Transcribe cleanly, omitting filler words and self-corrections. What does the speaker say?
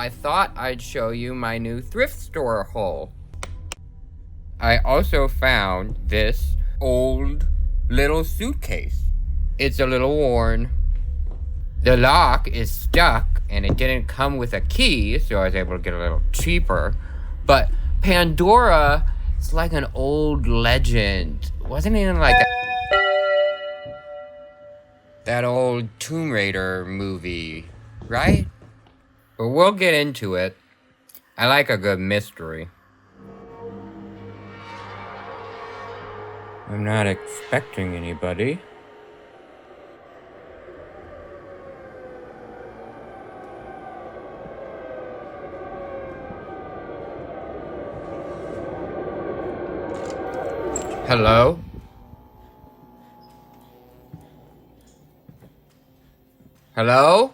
I thought I'd show you my new thrift store haul. I also found this old little suitcase. It's a little worn. The lock is stuck and it didn't come with a key, so I was able to get a little cheaper. But Pandora is like an old legend. Wasn't it like that old Tomb Raider movie, right? But we'll get into it. I like a good mystery. I'm not expecting anybody. Hello? Hello?